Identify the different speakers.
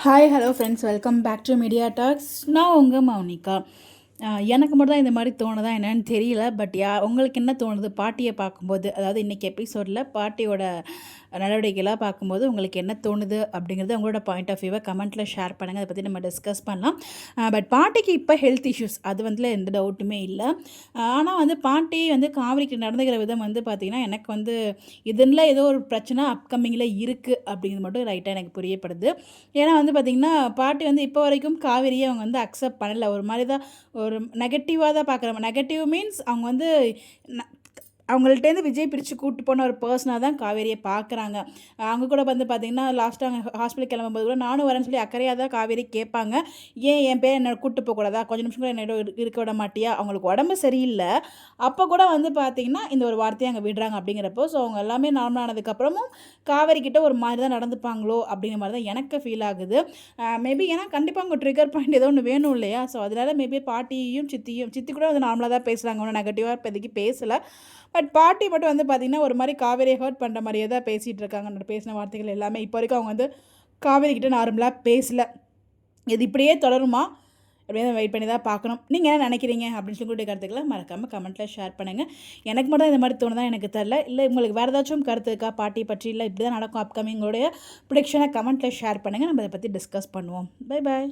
Speaker 1: Hi hello friends, welcome back to Media Talks. நான் உங்கள் மௌனிகா. எனக்கு மட்டும் தான் இந்த மாதிரி தோணுதா என்னன்னு தெரியல. பட் உங்களுக்கு என்ன தோணுது பாட்டியை பார்க்கும்போது? அதாவது இன்றைக்கி எபிசோடில் பாட்டியோட நடவடிக்கைலாம் பார்க்கும்போது உங்களுக்கு என்ன தோணுது அப்படிங்கிறது உங்களோட பாயிண்ட் ஆஃப் வியூவை கமெண்ட்டில் ஷேர் பண்ணுங்கள். அதை பற்றி நம்ம டிஸ்கஸ் பண்ணலாம். பட் பாட்டிக்கு இப்போ ஹெல்த் இஷ்யூஸ் அது வந்துல எந்த டவுட்டுமே இல்லை. ஆனால் பாட்டி காவிரிக்கு நடந்துக்கிற விதம் பார்த்திங்கன்னா எனக்கு இதனில் ஏதோ ஒரு பிரச்சனை அப்கமிங்கில் இருக்குது அப்படிங்கிறது மட்டும் ரைட்டாக எனக்கு புரியப்படுது. ஏன்னா பார்த்திங்கன்னா பாட்டி இப்போ வரைக்கும் காவிரியை அவங்க அக்செப்ட் பண்ணலை. ஒரு மாதிரி தான் ஒரு நெகட்டிவாக தான் பார்க்குறாங்க. நெகட்டிவ் மீன்ஸ் அவங்க அவங்கள்ட்டேருந்து விஜய் பிரித்து கூப்பிட்டு போன ஒரு பர்சனாக தான் காவேரியை பார்க்குறாங்க. அவங்க கூட பார்த்திங்கன்னா லாஸ்ட்டாக அவங்க ஹாஸ்பிட்டல் கிளம்பும்போது கூட நானும் வரேன்னு சொல்லி அக்கறையாக தான் காவேரி கேட்பாங்க. ஏன் என் பேர் என்னை கூப்பிட்டு போகக்கூடாதா, கொஞ்சம் நிமிஷம் கூட என்னோட இருக்க விட மாட்டியா, அவங்களுக்கு உடம்பு சரியில்லை அப்போ கூட பார்த்திங்கன்னா இந்த ஒரு வார்த்தையை அங்கே விடுறாங்க. அப்படிங்கிறப்போ ஸோ அவங்க எல்லாமே நார்மலானதுக்கப்புறமும் காவேரிக்கிட்ட ஒரு மாதிரி தான் நடந்துப்பாங்களோ அப்படிங்கிற மாதிரி தான் எனக்கு ஃபீல் ஆகுது. மேபி ஏன்னா கண்டிப்பாக அவங்க ட்ரிகர் பாயிண்ட் ஏதோ ஒன்று வேணும் இல்லையா? ஸோ அதனால் மேபி பாட்டியும் சித்தி கூட நார்மலாக தான் பேசுகிறாங்க, ஒன்றும் நெகட்டிவாக இப்போதைக்கு பேசலை. பட் பாட்டி மட்டும் பார்த்திங்கன்னா ஒரு மாதிரி காவேரியை ஹர்ட் பண்ணுற மாதிரியே தான் பேசிகிட்டு இருக்காங்க. பேசின வார்த்தைகள் எல்லாமே இப்போ வரைக்கும் அவங்க காவேரிக்கிட்ட நார்மலாக பேசலை. இது இப்படியே தொடருமா அப்படின்னு வெயிட் பண்ணி தான் பார்க்கணும். நீங்கள் என்ன நினைக்கிறீங்க அப்படின்னு சொல்லி கருத்துக்களை மறக்காமல் கமெண்ட்டில் ஷேர் பண்ணுங்கள். எனக்கு மட்டும் இந்த மாதிரி தோணுதான் எனக்கு தெரில. இல்லை உங்களுக்கு வேறு ஏதாச்சும் கருத்து இருக்கா பாட்டி பற்றி? இல்லை இப்படி தான் நடக்கும் அப்கமிங்கோடைய ப்ரிடிக்ஷனை கமெண்ட்டில் ஷேர் பண்ணுங்கள். நம்ம அதை பற்றி டிஸ்கஸ் பண்ணுவோம். Bye bye.